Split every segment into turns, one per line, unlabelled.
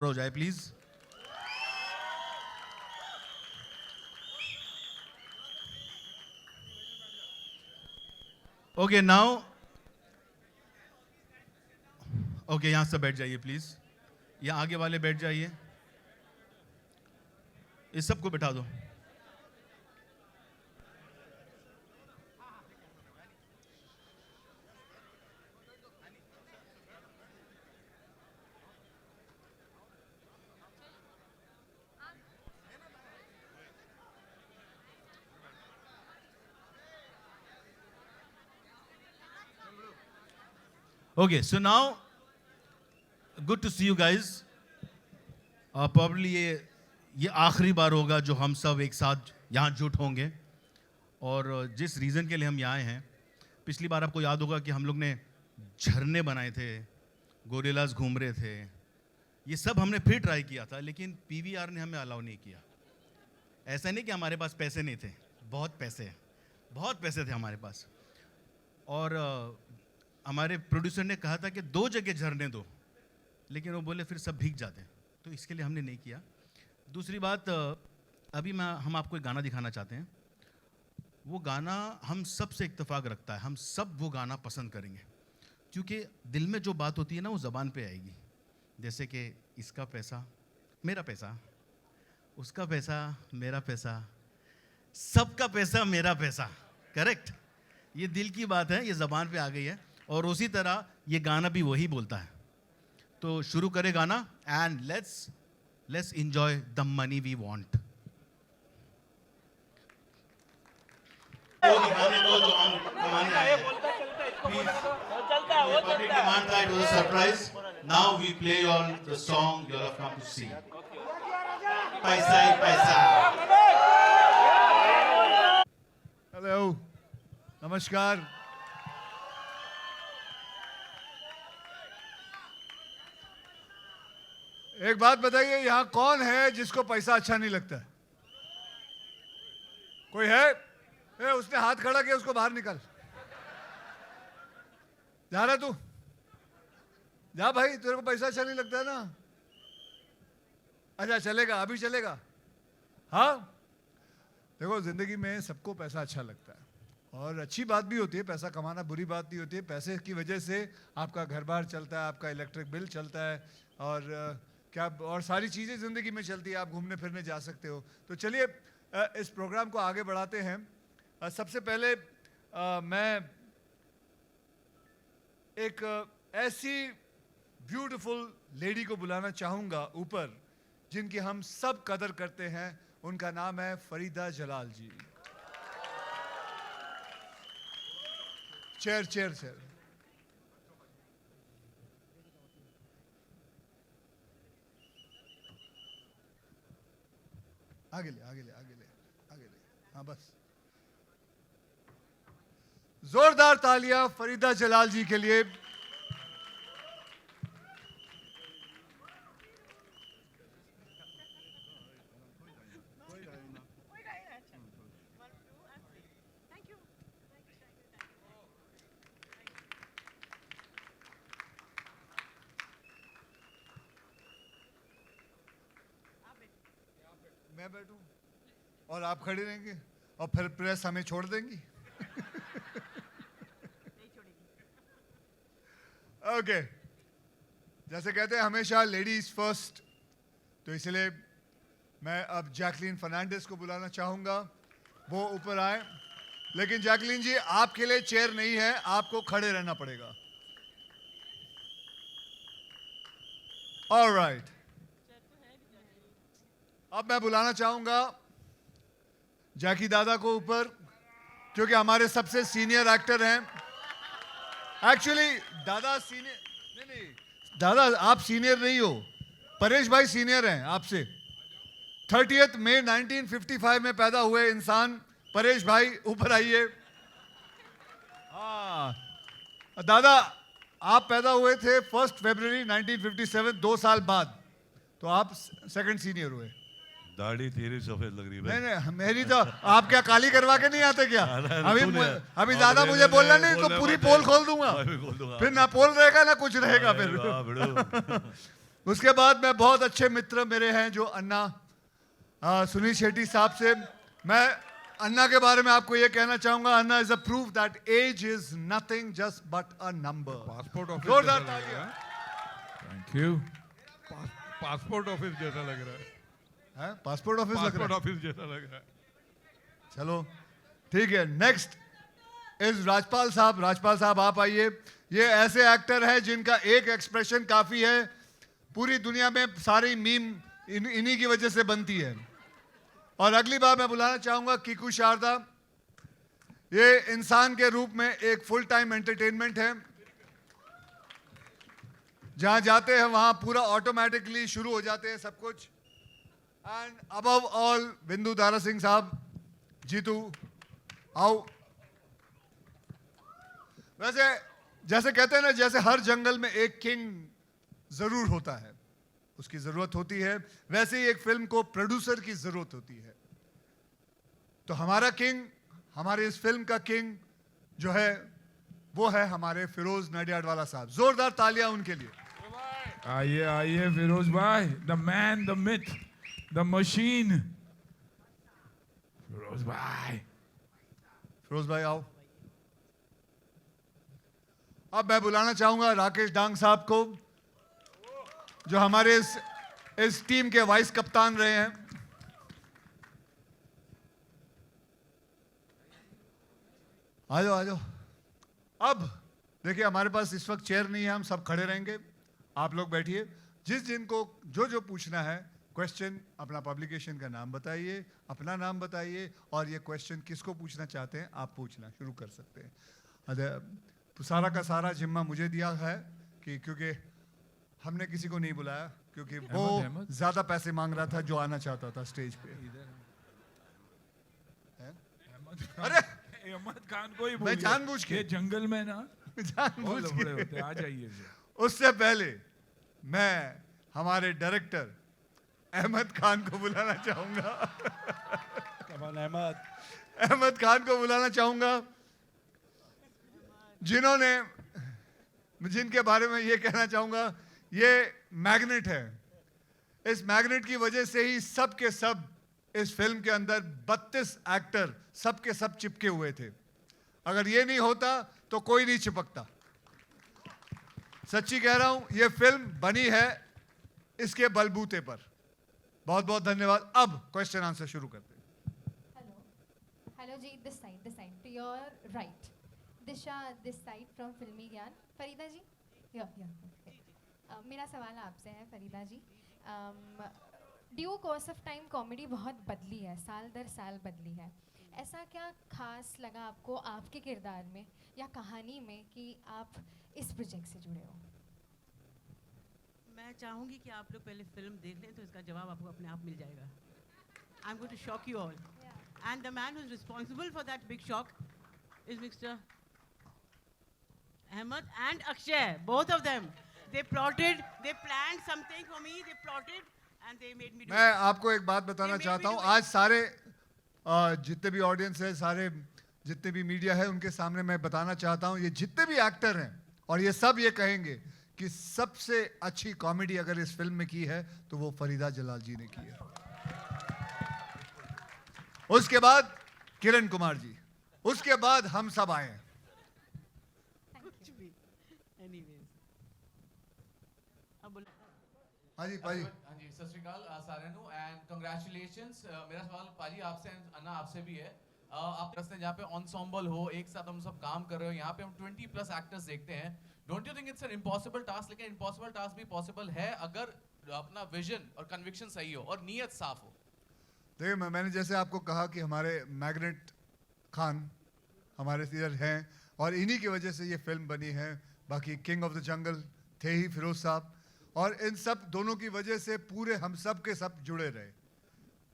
हो जाए please. Okay now, okay यहां से बैठ जाइए प्लीज, यहां आगे वाले बैठ जाइए, इस सबको बिठा दो। Okay, so now, good to see you guys. Probably ये आखिरी बार होगा जो हम सब एक साथ यहाँ जुट होंगे, और जिस रीज़न के लिए हम यहाँ आए हैं, पिछली बार आपको याद होगा कि हम लोग ने झरने बनाए थे, गोरिल्लास घूम रहे थे, ये सब हमने फिर ट्राई किया था, लेकिन पीवीआर ने हमें अलाउ नहीं किया। ऐसा नहीं कि हमारे पास पैसे नहीं थे, बहुत पैसे थे हमारे पास, और हमारे प्रोड्यूसर ने कहा था कि 2 जगह झरने दो, लेकिन वो बोले फिर सब भीग जाते हैं, तो इसके लिए हमने नहीं किया। दूसरी बात, अभी हम आपको एक गाना दिखाना चाहते हैं। वो गाना हम सब से इत्तेफाक रखता है, हम सब वो गाना पसंद करेंगे, क्योंकि दिल में जो बात होती है ना वो ज़बान पे आएगी। जैसे कि इसका पैसा मेरा पैसा, उसका पैसा मेरा पैसा, सबका पैसा मेरा पैसा, करेक्ट। ये दिल की बात है, ये ज़बान पे आ गई है, और उसी तरह ये गाना भी वही बोलता है। तो शुरू करें गाना, and let's enjoy the money we want. Surprise, now we play on the song you have come to see. पैसा ही पैसा।
हेलो, नमस्कार। एक बात बताइए, यहां कौन है जिसको पैसा अच्छा नहीं लगता है? कोई है? उसने हाथ खड़ा किया, उसको बाहर निकाल। जा रहा तू? जा भाई, तेरे को पैसा अच्छा नहीं लगता है ना? अच्छा चलेगा, अभी चलेगा। हाँ देखो, जिंदगी में सबको पैसा अच्छा लगता है, और अच्छी बात भी होती है, पैसा कमाना बुरी बात नहीं होती है। पैसे की वजह से आपका घर बार चलता है, आपका इलेक्ट्रिक बिल चलता है, और सारी चीज़ें ज़िंदगी में चलती है, आप घूमने फिरने जा सकते हो। तो चलिए इस प्रोग्राम को आगे बढ़ाते हैं। सबसे पहले मैं एक ऐसी ब्यूटीफुल लेडी को बुलाना चाहूँगा ऊपर, जिनकी हम सब कदर करते हैं। उनका नाम है फरीदा जलाल जी। चेयर आगे ले। हाँ बस, जोरदार तालियां फरीदा जलाल जी के लिए। मैं बैठूं और आप खड़े रहेंगे, और फिर प्रेस हमें छोड़ देंगी। ओके, जैसे कहते हैं हमेशा लेडीज फर्स्ट, तो इसलिए मैं अब जैकलीन फर्नांडिस को बुलाना चाहूंगा, वो ऊपर आए। लेकिन जैकलीन जी, आपके लिए चेयर नहीं है, आपको खड़े रहना पड़ेगा। ऑलराइट, अब मैं बुलाना चाहूंगा जैकी दादा को ऊपर, क्योंकि हमारे सबसे सीनियर एक्टर हैं। एक्चुअली दादा सीनियर नहीं, दादा आप सीनियर नहीं हो, परेश भाई सीनियर हैं आपसे। 30 मई 1955 में पैदा हुए इंसान परेश भाई, ऊपर आइए। हाँ दादा, आप पैदा हुए थे 1 फरवरी 1957, 2 साल बाद, तो आप सेकंड सीनियर हुए।
दाढ़ी तेरी सफेद लग रही है।
नहीं, मेरी तो आप क्या काली करवा के नहीं आते क्या? अभी ज्यादा मुझे बोलना नहीं तो पूरी पोल खोल दूंगा, फिर ना पोल रहेगा ना कुछ रहेगा फिर। उसके बाद मैं बहुत अच्छे मित्र मेरे हैं जो अन्ना सुनील शेट्टी साहब से मैं अन्ना के बारे में आपको ये कहना चाहूंगा, Anna is a proof that age is nothing just but a number.
Passport office
जोरदार
जैसा लग
तालियां।
रहा है।
Thank you.
पासपोर्ट ऑफिस जैसा लग रहा है।
हैं? पासपोर्ट ऑफिस लग रहा
पासपोर्ट
है।
ऑफिस जैसा लग रहा है।
चलो ठीक है, नेक्स्ट इज राजपाल साहब। राजपाल साहब आप आइए। ये ऐसे एक्टर हैं जिनका एक एक्सप्रेशन काफी है, पूरी दुनिया में सारी मीम इन्हीं की वजह से बनती है। और अगली बार मैं बुलाना चाहूंगा कीकू शारदा। ये इंसान के रूप में एक फुल टाइम एंटरटेनमेंट है, जहां जाते हैं वहां पूरा ऑटोमेटिकली शुरू हो जाते हैं सब कुछ। एंड अबव ऑल बिंदु दारा सिंह साहब। जीतू आओ। वैसे जैसे कहते हैं ना, जैसे हर जंगल में एक किंग जरूर होता है, उसकी जरूरत होती है, वैसे ही एक फिल्म को प्रोड्यूसर की जरूरत होती है। तो हमारा किंग, हमारे इस फिल्म का किंग जो है वो है हमारे फिरोज नडियाडवाला साहब। जोरदार तालियां उनके लिए।
आइए आइए फिरोज भाई, the man, the myth, the machine. Firoz भाई।
फिरोज भाई आओ। अब मैं बुलाना चाहूंगा राकेश डांग साहब को, जो हमारे इस टीम के वाइस कप्तान रहे हैं। आ जाओ आ जाओ। अब देखिए हमारे पास इस वक्त चेयर नहीं है, हम सब खड़े रहेंगे, आप लोग बैठिए। जिनको जो पूछना है क्वेश्चन, अपना पब्लिकेशन का नाम बताइए, अपना नाम बताइए, और ये क्वेश्चन किसको पूछना चाहते हैं आप पूछना शुरू कर सकते हैं। सारा का सारा जिम्मा मुझे दिया है कि क्योंकि हमने किसी को नहीं बुलाया, क्योंकि वो
अहमद।
ज्यादा पैसे मांग रहा था जो आना चाहता था स्टेज पे। अरे
अहमद खान को ही
मैं जानबूझ के-
ये जंगल में ना
जानबूझ
बहुत लफड़े
के।
होते हैं, आ जाइए जी।
उससे पहले मैं हमारे डायरेक्टर अहमद खान को बुलाना चाहूंगा। अहमद खान को बुलाना चाहूंगा, जिनके बारे में ये कहना चाहूंगा, ये मैग्नेट है। इस मैग्नेट की वजह से ही सब के सब इस फिल्म के अंदर 32 एक्टर सब के सब चिपके हुए थे। अगर ये नहीं होता तो कोई नहीं चिपकता। सच्ची कह रहा हूं, ये फिल्म बनी है इसके बलबूते पर। बहुत बहुत धन्यवाद। अब क्वेश्चन आंसर शुरू करते हैं।
हेलो जी, this side to your right. Disha this side from Filmy Gyaan. Farida ji मेरा सवाल आपसे है Farida ji. Due course of time comedy बहुत बदली है, साल दर साल बदली है। ऐसा क्या खास लगा आपको आपके किरदार में या कहानी में कि आप इस प्रोजेक्ट से जुड़े हो?
मैं चाहूंगी कि आप लोग पहले फिल्म देख लें तो इसका जवाब आपको अपने आप मिल जाएगा। I am going to shock you all and the man who is responsible for that big shock is mister Ahmed and Akshay, both of them. They plotted, they planned something for me, they plotted and they made me do
मैं
it.
आपको एक बात बताना
They made
चाहता
me
हूं।
do it.
आज सारे जितने भी ऑडियंस है, सारे जितने भी मीडिया है, उनके सामने मैं बताना चाहता हूं, ये जितने भी एक्टर हैं और ये सब ये कहेंगे कि सबसे अच्छी कॉमेडी अगर इस फिल्म में की है तो वो फरीदा जलाल जी ने की है। उसके बाद किरण कुमार जी, उसके बाद हम सब आए हैं।
कुछ भी। Anyways. अब बोलो।
हाँ जी पाजी।
हाँ जी, सत श्री अकाल साਰਿਆਂ ਨੂੰ एंड कांग्रेचुलेशंस। मेरा सवाल पाजी आपसे and अन्ना आपसे भी है। आप रस्ते जहाँ पे ensemble हो, एक साथ हम सब काम कर रहे हो, यहाँ पे हम 20+ एक्टर्स देखते हैं। Don't you think it's an impossible task? लेकिन इम्पॉसिबल टास्क भी पॉसिबल है अगर अपना विजन और कन्विक्शन सही हो और नीयत साफ हो।
देखिए मैंने जैसे आपको कहा कि हमारे मैग्नेट खान हमारे इधर हैं और इन्हीं की वजह से ये फिल्म बनी है। बाकी किंग ऑफ द जंगल थे ही फिरोज साहब, और इन सब दोनों की वजह से पूरे हम सब के सब जुड़े रहे।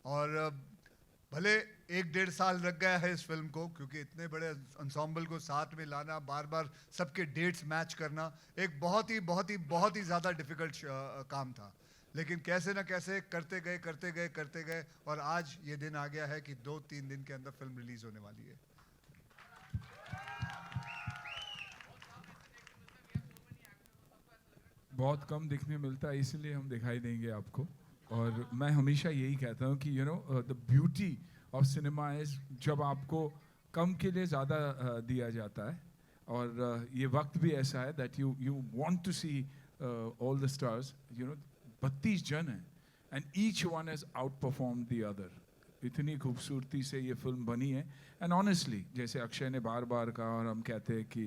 और भले 1-1.5 साल लग गया है इस फिल्म को, क्योंकि इतने बड़े ensemble को साथ में लाना, बार बार सबके डेट्स मैच करना एक बहुत ही ज़्यादा डिफिकल्ट काम था। लेकिन कैसे ना कैसे करते गए और आज ये दिन आ गया है कि 2-3 दिन के अंदर फिल्म रिलीज होने वाली है।
बहुत कम दिखने मिलता है, इसलिए हम दिखाई देंगे आपको। और मैं हमेशा यही कहता हूँ कि the beauty of cinema is जब आपको कम के लिए ज़्यादा दिया जाता है। और ये वक्त भी ऐसा है that you want to see all the stars. 32 जन हैं एंड ईच वन हैज़ आउट परफॉर्म द अदर। इतनी खूबसूरती से ये फिल्म बनी है। एंड ऑनेस्टली, जैसे अक्षय ने बार बार कहा और हम कहते हैं कि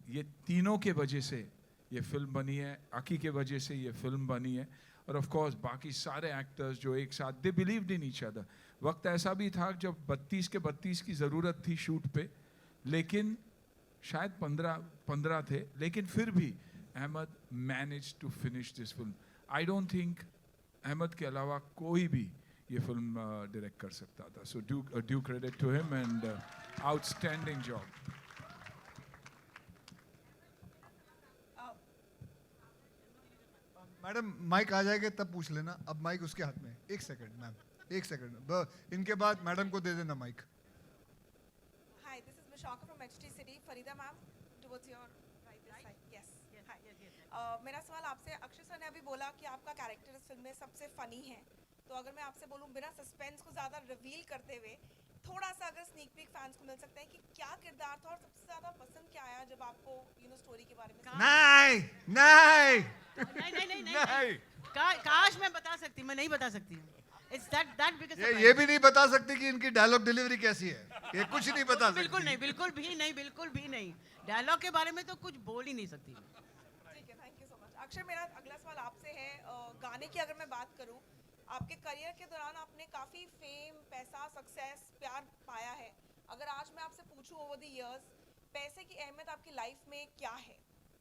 ये तीनों के वजह से ये फिल्म बनी है, आकी के वजह से ये फिल्म बनी है, और ऑफ कोर्स बाकी सारे एक्टर्स जो एक साथ, they believed in each other. वक्त ऐसा भी था जब 32 के 32 की ज़रूरत थी शूट पे, लेकिन शायद 15 थे, लेकिन फिर भी Ahmed manage to finish this film. I don't think Ahmed के अलावा कोई भी ये फिल्म डायरेक्ट कर सकता था। So due credit to him and outstanding job.
Madam mike आ जाएगा तब पूछ लेना, अब माइक उसके हाथ में है। 1 सेकंड मैम, 1 सेकंड, इनके बाद मैडम को दे देना mic.
Hi, this is Mishaka from HT City. Farida ma'am, towards your right this side. Yes. Hi. मेरा सवाल आपसे, अक्षय सर ने अभी बोला कि आपका कैरेक्टर इस फिल्म में सबसे फनी है, तो अगर मैं आपसे बोलूं बिना सस्पेंस को ज़्यादा रिवील करते हुए, थोड़ा सा अगर स्नीक पीक फैंस को मिल सकता है कि क्या किरदार था और सबसे ज़्यादा पसंद क्या आया जब आपको स्टोरी के बारे में
नहीं नहीं
नहीं। काश मैं बता सकती, मैं नहीं बता सकती हूँ। It's that biggest surprise.
ये भी नहीं बता सकती कि इनकी डायलॉग डिलीवरी कैसी है, ये कुछ नहीं बता सकती।
बिल्कुल भी नहीं। डायलॉग के बारे में तो कुछ बोल ही नहीं सकती।
ठीक है, thank you so much. Akshay, मेरा अगला सवाल आपसे है, गाने की अगर मैं बात करूं, आपके करियर के दौरान आपने काफ़ी फेम, पैसा, सक्सेस, प्यार पाया है। अगर आज मैं आपसे पूछूं ओवर द इयर्स, पैसे की अहमियत आपकी लाइफ में क्या है?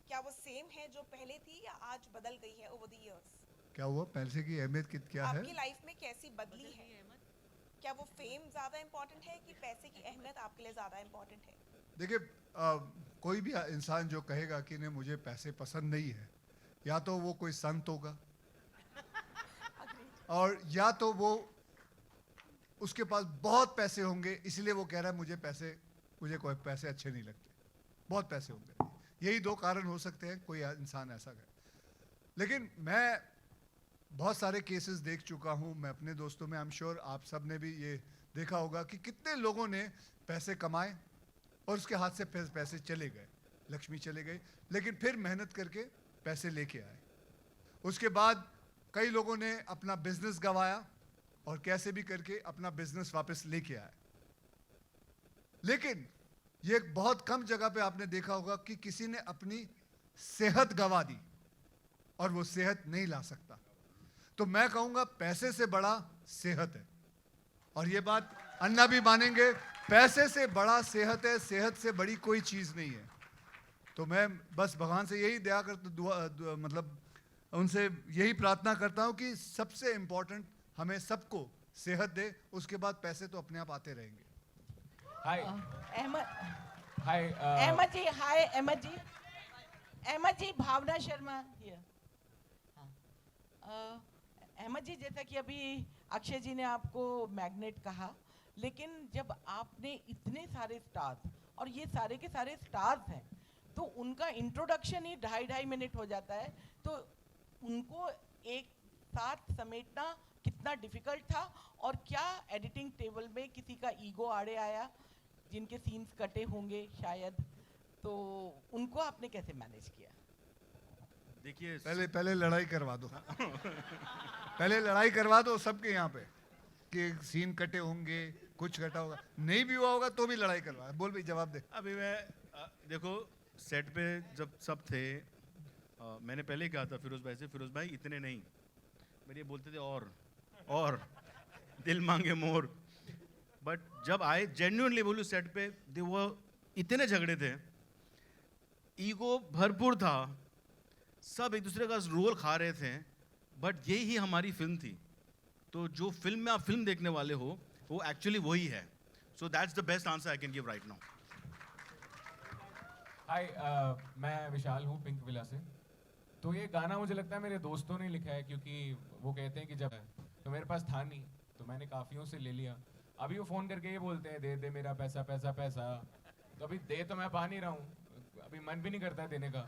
क्या वो सेम है जो पहले थी या आज बदल गई है ओवर द इयर्स?
क्या हुआ, पैसे की अहमियत क्या है
आपकी लाइफ में कैसी बदली है? क्या वो फेम ज़्यादा इम्पोर्टेंट है कि पैसे की अहमियत आपके लिए ज़्यादा इम्पोर्टेंट है?
देखिए, कोई भी इंसान जो कहेगा कि नहीं मुझे पैसे पसंद नहीं है, या तो वो कोई संत होगा और या तो वो उसके पास बहुत पैसे होंगे इसलिए वो कह रहा है मुझे कोई पैसे अच्छे नहीं लगते, बहुत पैसे होंगे। यही 2 कारण हो सकते हैं, कोई इंसान ऐसा कहे। लेकिन मैं बहुत सारे केसेस देख चुका हूँ, मैं अपने दोस्तों में, आई एम श्योर आप सब ने भी ये देखा होगा कि कितने लोगों ने पैसे कमाए और उसके हाथ से पैसे चले गए, लक्ष्मी चले गई, लेकिन फिर मेहनत करके पैसे लेके आए। उसके बाद कई लोगों ने अपना बिजनेस गंवाया और कैसे भी करके अपना बिजनेस वापस लेके आए। लेकिन ये बहुत कम जगह पे आपने देखा होगा कि किसी ने अपनी सेहत गंवा दी और वो सेहत नहीं ला सकता। तो मैं कहूँगा पैसे से बड़ा सेहत है, और ये बात अन्ना भी मानेंगे, पैसे से बड़ा सेहत है, सेहत से बड़ी कोई चीज़ नहीं है। तो मैं बस भगवान से यही दया कर मतलब उनसे यही प्रार्थना करता हूँ कि सबसे इम्पोर्टेंट हमें सबको सेहत दे, उसके बाद पैसे तो अपने आप आते रहेंगे।
हाय
हाय
अहमद जी, हाय अहमद जी, भावना शर्मा हियर। अहमद जी, जैसा कि अभी अक्षय जी ने आपको मैग्नेट कहा, लेकिन जब आपने इतने सारे स्टार्स, और ये सारे के सारे स्टार्स हैं, तो उनका इंट्रोडक्शन ही 2.5 मिनट हो जाता है, तो उनको एक साथ समेटना कितना डिफिकल्ट था, और क्या एडिटिंग टेबल में किसी का ईगो आड़े आया, जिनके सीन्स कटे होंगे शायद, तो उनको आपने कैसे मैनेज किया?
देखिए,
पहले लड़ाई करवा दो पहले लड़ाई करवा दो सबके यहाँ पे कि सीन कटे होंगे, कुछ कटा होगा, नहीं भी हुआ होगा तो भी लड़ाई करवा। बोल भाई, जवाब दे।
अभी मैं देखो सेट पे जब सब थे, मैंने पहले कहा था फिरोज भाई से, फिरोज भाई इतने नहीं, मेरे ये बोलते थे और दिल मांगे मोर। बट जब आए, जेन्युइनली बोलूँ, सेट पे वो इतने झगड़े थे, ईगो भरपूर था, सब एक दूसरे का रोल खा रहे थे, बट यही ही हमारी फिल्म थी। तो जो फिल्म में आप फिल्म देखने वाले हो वो एक्चुअली वही है। So that's the best answer I can give right now.
Hi, मैं विशाल हूँ पिंक विला से। तो ये गाना मुझे लगता है मेरे दोस्तों ने लिखा है, क्योंकि वो कहते हैं कि जब तो मेरे पास था नहीं, तो मैंने काफ़ियों से ले लिया। अभी वो फ़ोन करके ये बोलते हैं दे दे मेरा पैसा पैसा पैसा, तो अभी दे तो मैं पा नहीं रहा हूँ, अभी मन भी नहीं करता है देने का।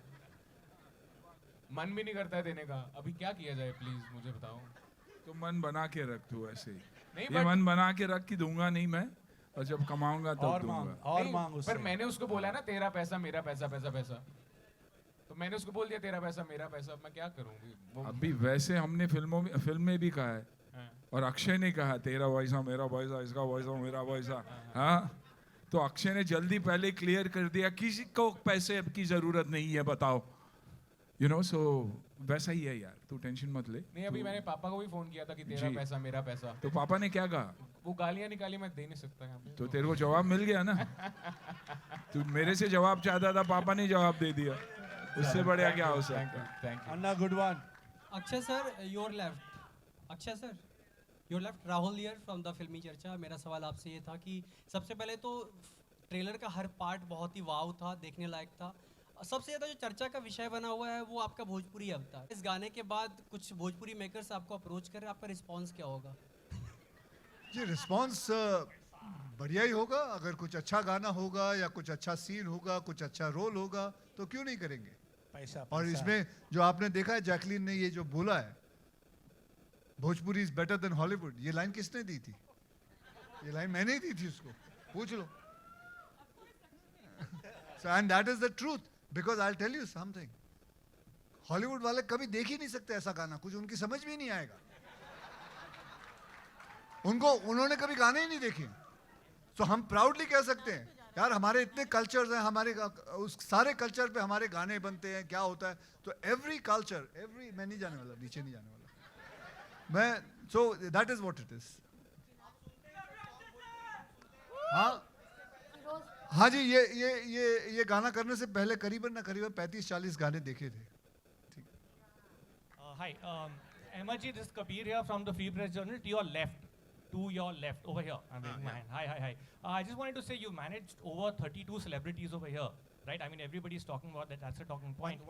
मन भी नहीं करता है देने का। अभी क्या किया जाए प्लीज मुझे बताओ।
तो मन बना के रख तू ऐसे ही।
नहीं
ये मन बना के रख कि दूंगा नहीं मैं, और जब कमाऊंगा तब दूंगा।
और मांग उससे। पर मैंने उसको बोला ना तेरा पैसा मेरा पैसा, पैसा पैसा, तो मैंने उसको बोल दिया तेरा पैसा मेरा पैसा, मैं क्या करूँ?
अभी वैसे हमने फिल्म में भी कहा है, और अक्षय ने कहा तेरा पैसा मेरा पैसा, इसका पैसा मेरा पैसा। हाँ, तो अक्षय ने जल्दी पहले क्लियर कर दिया किसी को पैसे की जरूरत नहीं है, बताओ। यू नो, सो वैसा ही है यार, तू टेंशन मत ले।
नहीं, अभी मैंने पापा को भी फोन किया था कि तेरा पैसा मेरा पैसा।
तो पापा ने क्या कहा?
वो गालियां निकाली, मैं दे नहीं सकता यहाँ पे।
तो तेरे को जवाब मिल गया ना। तू मेरे से जवाब चाहता था, पापा ने जवाब दे दिया, उससे बढ़िया क्या हो सकता।
Thank you.
Anna good one.
Akshay sir, your left. Akshay sir, your left. Rahul here from the फिल्मी चर्चा। मेरा सवाल आपसे ये था कि सबसे पहले तो ट्रेलर का हर पार्ट बहुत ही वाव था, देखने लायक था। सबसे ज़्यादा जो चर्चा का विषय बना हुआ है वो आपका भोजपुरी अवतार। इस गाने के बाद कुछ भोजपुरी मेकर्स आपको अप्रोच कर रहे हैं, आपका रिस्पांस क्या होगा?
जी, रिस्पांस बढ़िया ही होगा। अगर कुछ अच्छा गाना होगा या कुछ अच्छा सीन होगा, कुछ अच्छा रोल होगा, तो क्यों नहीं करेंगे।
पैसा,
और इसमें जो आपने देखा है, जैकलीन ने ये जो बोला है, Bhojpuri is better than Hollywood, ये लाइन किसने दी थी? ये लाइन मैंने ही दी थी उसको, पूछ लो। And that is the truth, because I tell you something, Hollywood वाले कभी देख ही नहीं सकते ऐसा गाना, कुछ उनकी समझ भी नहीं आएगा उन्होंने कभी गाने ही नहीं देखे। तो हम प्राउडली कह सकते हैं यार, हमारे इतने कल्चर्स हैं, हमारे उस सारे कल्चर पे हमारे गाने बनते हैं, क्या होता है। तो एवरी कल्चर, एवरी, मैं नहीं जाने वाला, नीचे नहीं जाने वाला मैं। So that is what it is. हाँ हाँ जी, ये गाना करने से पहले करीबन 35-40 गाने देखे थे।
Hi, Ahmed ji, this is Kabir here from the Free Press Journal. To your left, over here. I'm raising my hand. Hi. I just wanted to say you managed over 32 celebrities over here, right? I mean, everybody's talking about that. That's a talking point.